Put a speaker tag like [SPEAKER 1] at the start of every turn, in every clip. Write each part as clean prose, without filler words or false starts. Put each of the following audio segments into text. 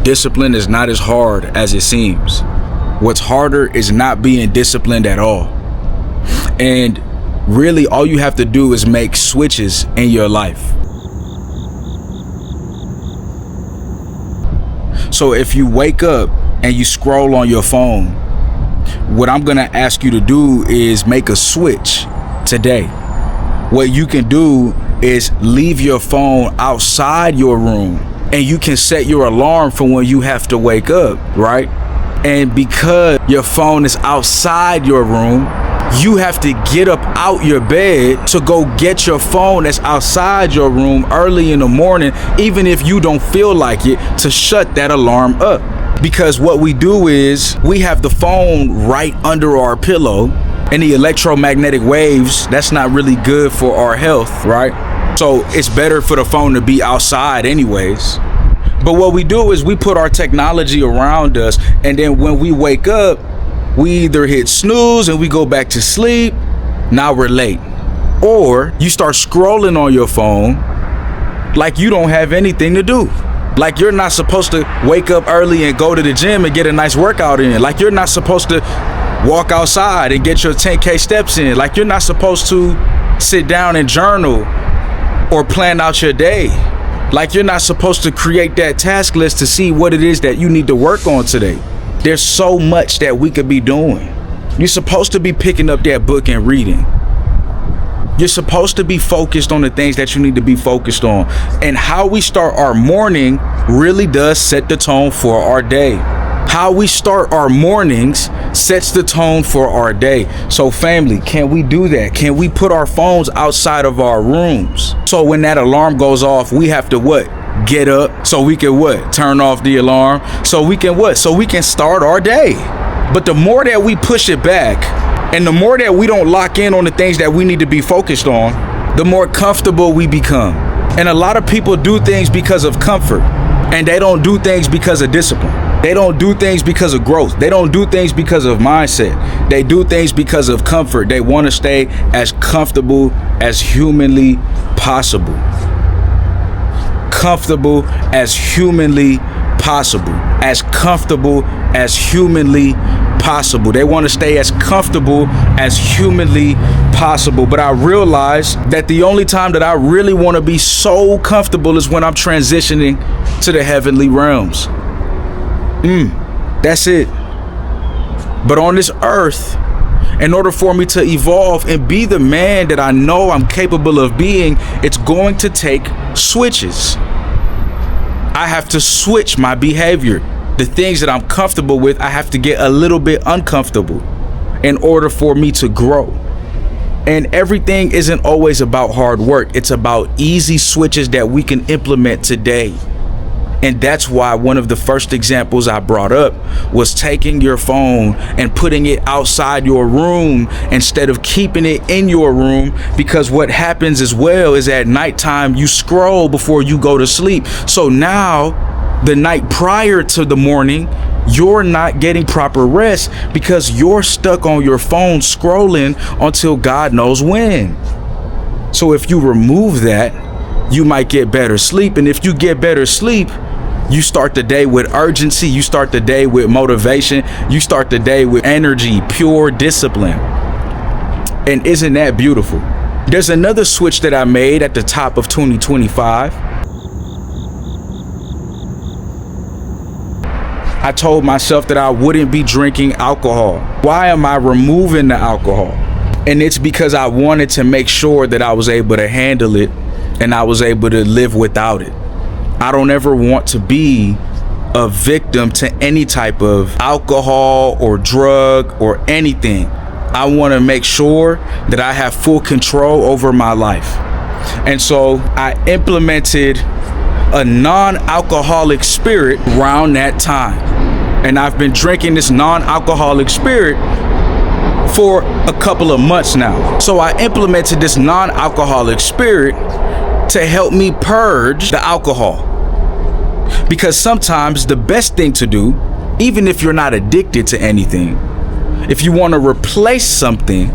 [SPEAKER 1] Discipline is not as hard as it seems. What's harder is not being disciplined at all. And really, all you have to do is make switches in your life. So if you wake up and you scroll on your phone, what I'm gonna ask you to do is make a switch today. What you can do is leave your phone outside your room, and you can set your alarm for when you have to wake up, right? And because your phone is outside your room, you have to get up out your bed to go get your phone that's outside your room early in the morning, even if you don't feel like it, to shut that alarm up. Because what we do is we have the phone right under our pillow, and the electromagnetic waves, that's not really good for our health, right? So it's better for the phone to be outside anyways. But what we do is we put our technology around us, and then when we wake up, we either hit snooze and we go back to sleep. Now we're late. Or you start scrolling on your phone like you don't have anything to do. Like you're not supposed to wake up early and go to the gym and get a nice workout in. Like you're not supposed to walk outside and get your 10K steps in. Like you're not supposed to sit down and journal or plan out your day. Like you're not supposed to create that task list to see what it is that you need to work on today. There's so much that we could be doing. You're supposed to be picking up that book and reading. You're supposed to be focused on the things that you need to be focused on. And how we start our morning really does set the tone for our day. How we start our mornings sets the tone for our day. So family, can we do that? Can we put our phones outside of our rooms? So when that alarm goes off, we have to what? Get up so we can what? Turn off the alarm so we can what? So we can start our day. But the more that we push it back, and the more that we don't lock in on the things that we need to be focused on, the more comfortable we become. And a lot of people do things because of comfort, and they don't do things because of discipline. They don't do things because of growth. They don't do things because of mindset. They do things because of comfort. They want to stay as comfortable as humanly possible. Comfortable as humanly possible. As comfortable as humanly possible. They want to stay as comfortable as humanly possible. But I realize that the only time that I really want to be so comfortable is when I'm transitioning to the heavenly realms. That's it. But on this earth, in order for me to evolve and be the man that I know I'm capable of being, it's going to take switches. I have to switch my behavior. The things that I'm comfortable with, I have to get a little bit uncomfortable in order for me to grow. And everything isn't always about hard work. It's about easy switches that we can implement today. And that's why one of the first examples I brought up was taking your phone and putting it outside your room instead of keeping it in your room. Because what happens as well is at nighttime, you scroll before you go to sleep. So now the night prior to the morning, you're not getting proper rest because you're stuck on your phone scrolling until God knows when. So if you remove that, you might get better sleep. And if you get better sleep, you start the day with urgency. You start the day with motivation. You start the day with energy, pure discipline. And isn't that beautiful? There's another switch that I made at the top of 2025. I told myself that I wouldn't be drinking alcohol. Why am I removing the alcohol? And it's because I wanted to make sure that I was able to handle it and I was able to live without it. I don't ever want to be a victim to any type of alcohol or drug or anything. I want to make sure that I have full control over my life. And so I implemented a non-alcoholic spirit around that time. And I've been drinking this non-alcoholic spirit for a couple of months now. So I implemented this non-alcoholic spirit to help me purge the alcohol. Because sometimes the best thing to do, even if you're not addicted to anything, if you want to replace something,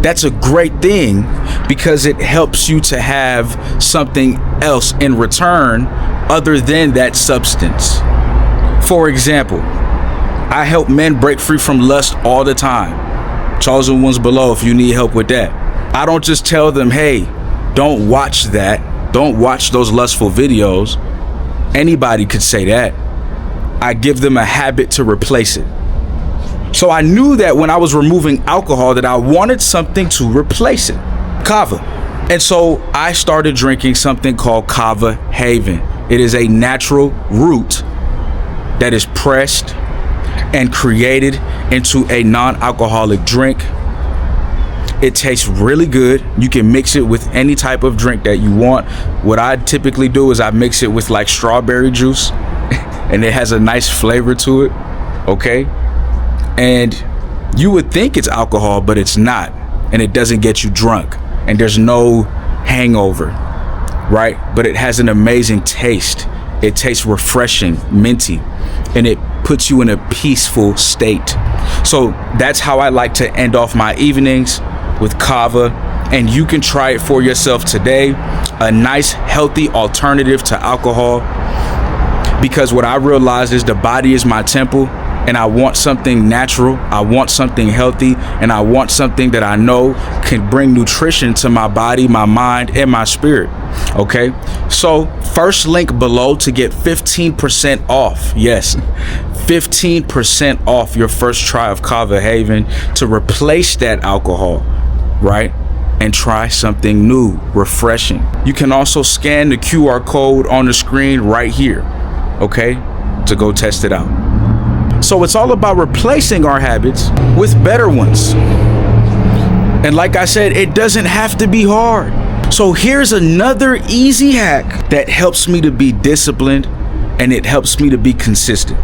[SPEAKER 1] that's a great thing because it helps you to have something else in return other than that substance. For example, I help men break free from lust all the time. Chosen ones below if you need help with that. I don't just tell them, hey, don't watch that. Don't watch those lustful videos. Anybody could say that. I give them a habit to replace it. So I knew that when I was removing alcohol that I wanted something to replace it. Kava. And so I started drinking something called Kava Haven. It is a natural root that is pressed and created into a non-alcoholic drink. It tastes really good. You can mix it with any type of drink that you want. What I typically do is I mix it with like strawberry juice and it has a nice flavor to it. Okay. And you would think it's alcohol, but it's not. And it doesn't get you drunk. And there's no hangover, right? But it has an amazing taste. It tastes refreshing, minty, and it puts you in a peaceful state. So that's how I like to end off my evenings, with kava. And you can try it for yourself today. A nice, healthy alternative to alcohol. Because what I realized is the body is my temple. And I want something natural, I want something healthy, and I want something that I know can bring nutrition to my body, my mind, and my spirit. Okay, so first link below to get 15% off. Yes, 15% off your first try of Kava Haven to replace that alcohol, right? And try something new, refreshing. You can also scan the QR code on the screen right here, okay, to go test it out. So it's all about replacing our habits with better ones. And like I said, it doesn't have to be hard. So here's another easy hack that helps me to be disciplined and it helps me to be consistent.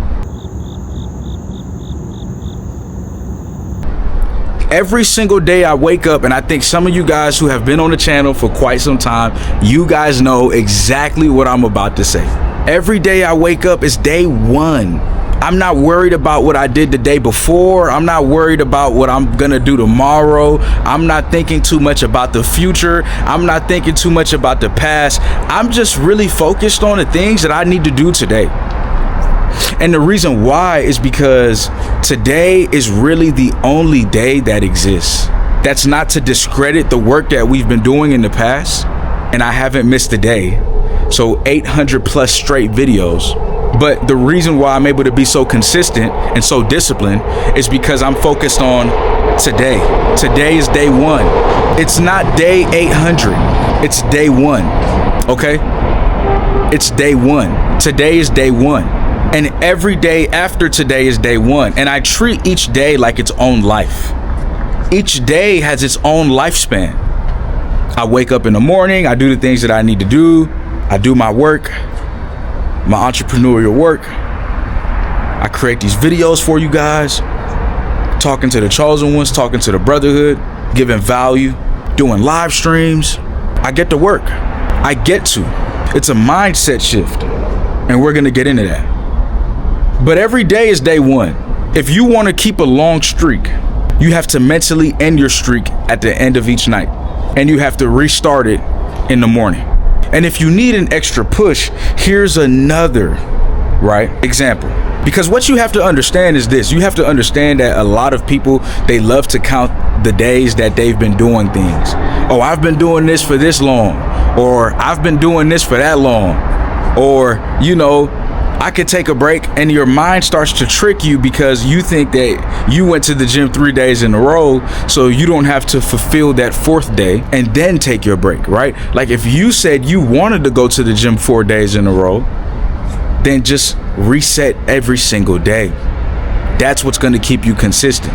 [SPEAKER 1] Every single day I wake up, and I think some of you guys who have been on the channel for quite some time, you guys know exactly what I'm about to say. Every day I wake up is day one. I'm not worried about what I did the day before. I'm not worried about what I'm gonna do tomorrow. I'm not thinking too much about the future. I'm not thinking too much about the past. I'm just really focused on the things that I need to do today. And the reason why is because today is really the only day that exists. That's not to discredit the work that we've been doing in the past, and I haven't missed a day. So 800 plus straight videos. But the reason why I'm able to be so consistent and so disciplined is because I'm focused on today. Today is day one. It's not day 800. It's day one. Okay? It's day one. Today is day one. And every day after today is day one. And I treat each day like its own life. Each day has its own lifespan. I wake up in the morning. I do the things that I need to do. I do my work. My entrepreneurial work. I create these videos for you guys, talking to the chosen ones, talking to the brotherhood, giving value, doing live streams. I get to work. I get to. It's a mindset shift, and we're gonna get into that. But every day is day one. If you want to keep a long streak, you have to mentally end your streak at the end of each night, and you have to restart it in the morning. And if you need an extra push, here's another, right, example. Because what you have to understand is this. You have to understand that a lot of people, they love to count the days that they've been doing things. Oh, I've been doing this for this long. Or I've been doing this for that long. Or, you know, I could take a break, and your mind starts to trick you because you think that you went to the gym 3 days in a row, so you don't have to fulfill that fourth day and then take your break, right? Like if you said you wanted to go to the gym 4 days in a row, then just reset every single day. That's what's going to keep you consistent.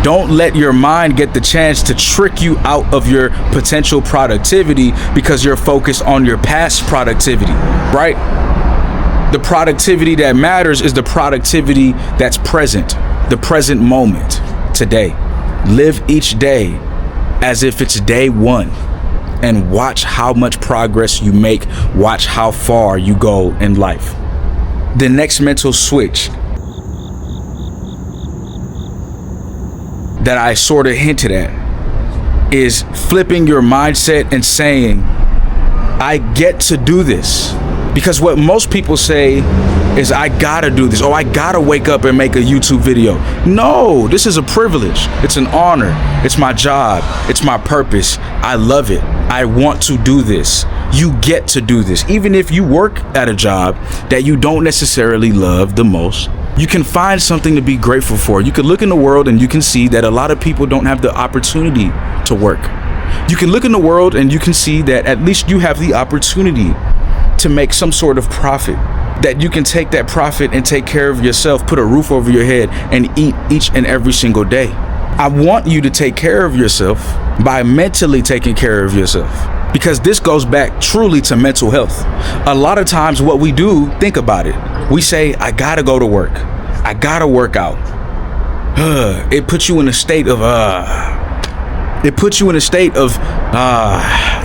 [SPEAKER 1] Don't let your mind get the chance to trick you out of your potential productivity because you're focused on your past productivity, right? The productivity that matters is the productivity that's present, the present moment, today. Live each day as if it's day one and watch how much progress you make. Watch how far you go in life. The next mental switch that I sort of hinted at is flipping your mindset and saying, I get to do this. Because what most people say is, I gotta do this. Oh, I gotta wake up and make a YouTube video. No, this is a privilege. It's an honor. It's my job. It's my purpose. I love it. I want to do this. You get to do this. Even if you work at a job that you don't necessarily love the most, you can find something to be grateful for. You can look in the world and you can see that a lot of people don't have the opportunity to work. You can look in the world and you can see that at least you have the opportunity to make some sort of profit, that you can take that profit and take care of yourself, put a roof over your head, and eat each and every single day. I want you to take care of yourself by mentally taking care of yourself, because this goes back truly to mental health. A lot of times what we do, think about it. We say, I gotta go to work. I gotta work out. It puts you in a state of,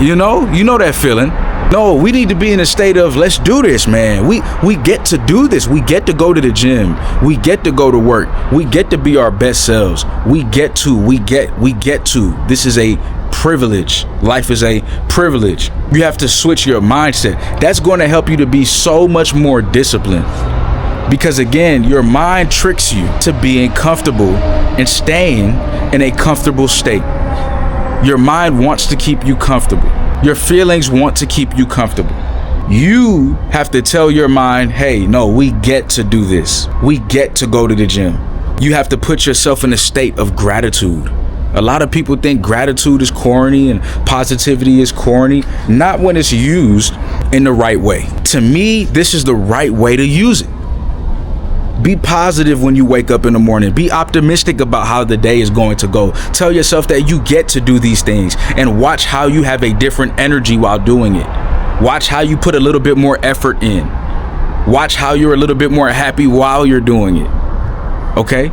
[SPEAKER 1] you know that feeling. No, we need to be in a state of, let's do this, man. We get to do this. We get to go to the gym. We get to go to work. We get to be our best selves. We get to. This is a privilege. Life is a privilege. You have to switch your mindset. That's going to help you to be so much more disciplined. Because again, your mind tricks you to being comfortable and staying in a comfortable state. Your mind wants to keep you comfortable. Your feelings want to keep you comfortable. You have to tell your mind, hey, no, we get to do this. We get to go to the gym. You have to put yourself in a state of gratitude. A lot of people think gratitude is corny and positivity is corny. Not when it's used in the right way. To me, this is the right way to use it. Be positive when you wake up in the morning. Be optimistic about how the day is going to go. Tell yourself that you get to do these things, and watch how you have a different energy while doing it. Watch how you put a little bit more effort in. Watch how you're a little bit more happy while you're doing it. Okay?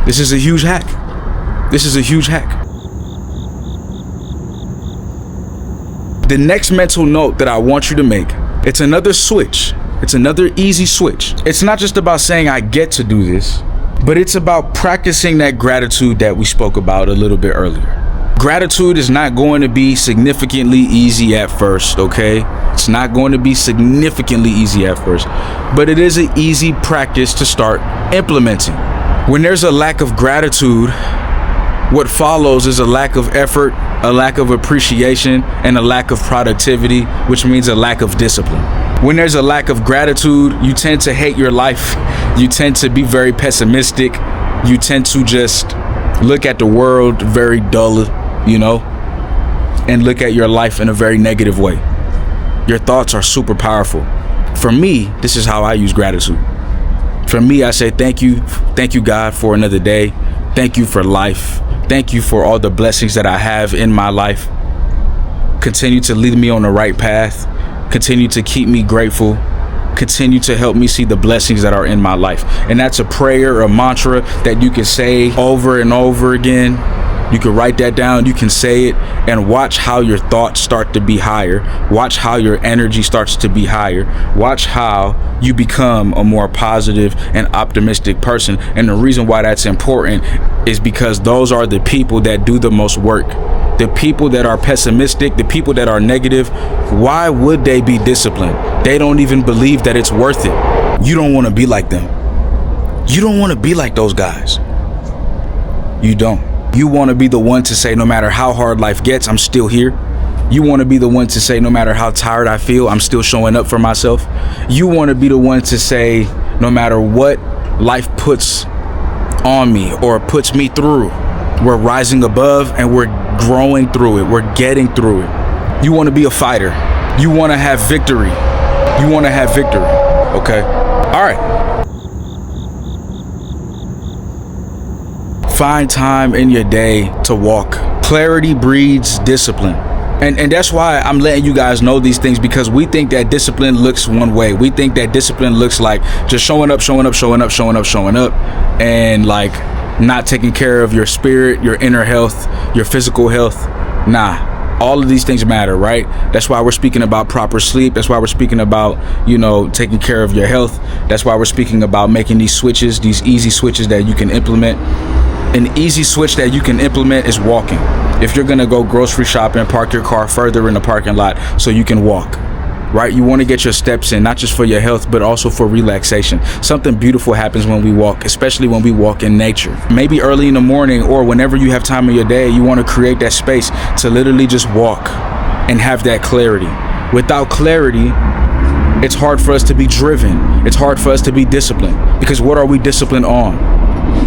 [SPEAKER 1] This is a huge hack. This is a huge hack. The next mental note that I want you to make, it's another switch. It's another easy switch. It's not just about saying I get to do this, but it's about practicing that gratitude that we spoke about a little bit earlier. Gratitude is not going to be significantly easy at first, okay? It's not going to be significantly easy at first, but it is an easy practice to start implementing. When there's a lack of gratitude, what follows is a lack of effort, a lack of appreciation, and a lack of productivity, which means a lack of discipline. When there's a lack of gratitude, you tend to hate your life. You tend to be very pessimistic. You tend to just look at the world very dull, and look at your life in a very negative way. Your thoughts are super powerful. For me, this is how I use gratitude. For me, I say thank you God for another day. Thank you for life. Thank you for all the blessings that I have in my life. Continue to lead me on the right path. Continue to keep me grateful. Continue to help me see the blessings that are in my life. And that's a prayer, a mantra that you can say over and over again. You can write that down, you can say it, and watch how your thoughts start to be higher. Watch how your energy starts to be higher. Watch how you become a more positive and optimistic person. And the reason why that's important is because those are the people that do the most work. The people that are pessimistic, the people that are negative, why would they be disciplined? They don't even believe that it's worth it. You don't want to be like them. You don't want to be like those guys. You don't. You want to be the one to say, no matter how hard life gets, I'm still here. You want to be the one to say, no matter how tired I feel, I'm still showing up for myself. You want to be the one to say, no matter what life puts on me or puts me through, we're rising above and we're growing through it. We're getting through it. You want to be a fighter. You want to have victory. You want to have victory. Okay? All right. Find time in your day to walk. Clarity breeds discipline. And that's why I'm letting you guys know these things, because we think that discipline looks one way. We think that discipline looks like just showing up, and like not taking care of your spirit, your inner health, your physical health. Nah, all of these things matter, right? That's why we're speaking about proper sleep. That's why we're speaking about, taking care of your health. That's why we're speaking about making these switches, these easy switches that you can implement. An easy switch that you can implement is walking. If you're gonna go grocery shopping, park your car further in the parking lot so you can walk. right? You want to get your steps in, not just for your health, but also for relaxation. Something beautiful happens when we walk, especially when we walk in nature. Maybe early in the morning or whenever you have time in your day, you want to create that space to literally just walk and have that clarity. Without clarity, it's hard for us to be driven. It's hard for us to be disciplined, because what are we disciplined on?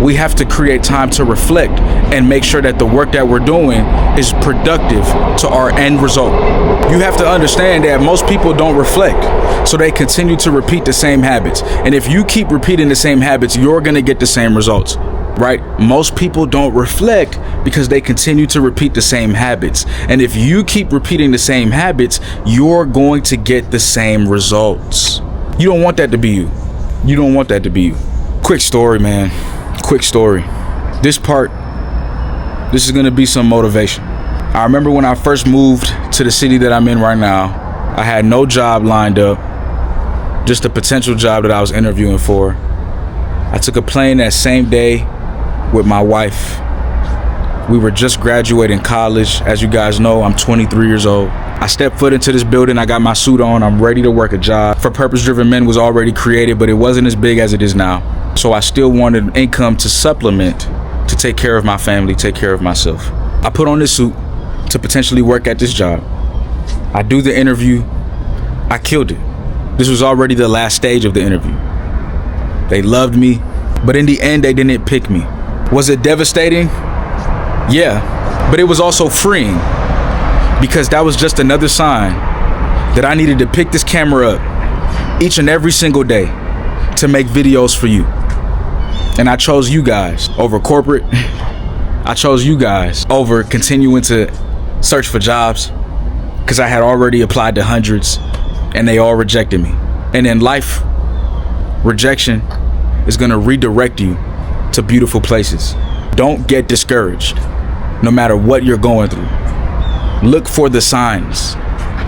[SPEAKER 1] We have to create time to reflect and make sure that the work that we're doing is productive to our end result. You have to understand that most people don't reflect, so they continue to repeat the same habits. And if you keep repeating the same habits, you're going to get the same results, right? Most people don't reflect because they continue to repeat the same habits. And if you keep repeating the same habits, you're going to get the same results. You don't want that to be you. You don't want that to be you. Quick story, man. Quick story. This is going to be some motivation. I remember when I first moved to the city that I'm in right now, I had no job lined up, just a potential job that I was interviewing for. I took a plane that same day with my wife. We were just graduating college. As you guys know, I'm 23 years old. I stepped foot into this building. I got my suit on. I'm ready to work a job. For Purpose Driven Men was already created, but it wasn't as big as it is now. So I still wanted income to supplement, to take care of my family, take care of myself. I put on this suit to potentially work at this job. I do the interview. I killed it. This was already the last stage of the interview. They loved me, but in the end, they didn't pick me. Was it devastating? Yeah, but it was also freeing, because that was just another sign that I needed to pick this camera up each and every single day to make videos for you. And I chose you guys over corporate. I chose you guys over continuing to search for jobs, because I had already applied to hundreds and they all rejected me. And in life, rejection is going to redirect you to beautiful places. Don't get discouraged, no matter what you're going through. Look for the signs.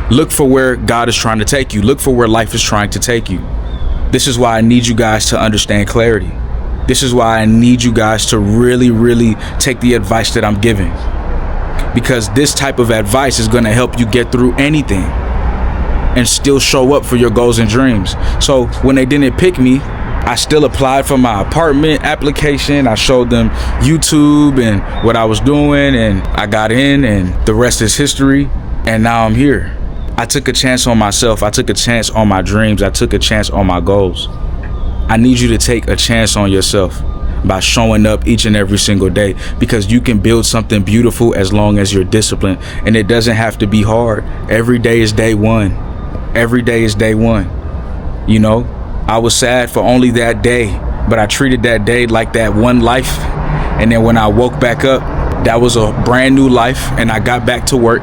[SPEAKER 1] Look for where God is trying to take you. Look for where life is trying to take you. This is why I need you guys to understand clarity. This is why I need you guys to really, really take the advice that I'm giving, because this type of advice is going to help you get through anything and still show up for your goals and dreams. So when they didn't pick me, I still applied for my apartment application. I showed them YouTube and what I was doing, and I got in, and the rest is history. And now I'm here. I took a chance on myself. I took a chance on my dreams. I took a chance on my goals. I need you to take a chance on yourself by showing up each and every single day, because you can build something beautiful as long as you're disciplined. And it doesn't have to be hard. Every day is day one. Every day is day one. You know, I was sad for only that day, but I treated that day like that one life. And then when I woke back up, that was a brand new life, and I got back to work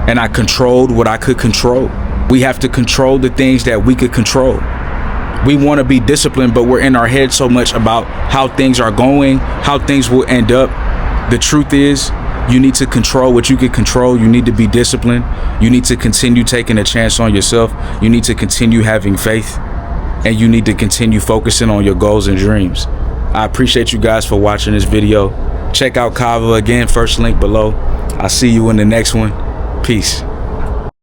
[SPEAKER 1] and I controlled what I could control. We have to control the things that we could control. We want to be disciplined, but we're in our head so much about how things are going, how things will end up. The truth is, you need to control what you can control. You need to be disciplined. You need to continue taking a chance on yourself. You need to continue having faith, and you need to continue focusing on your goals and dreams. I appreciate you guys for watching this video. Check out Kava again, first link below. I'll see you in the next one. Peace.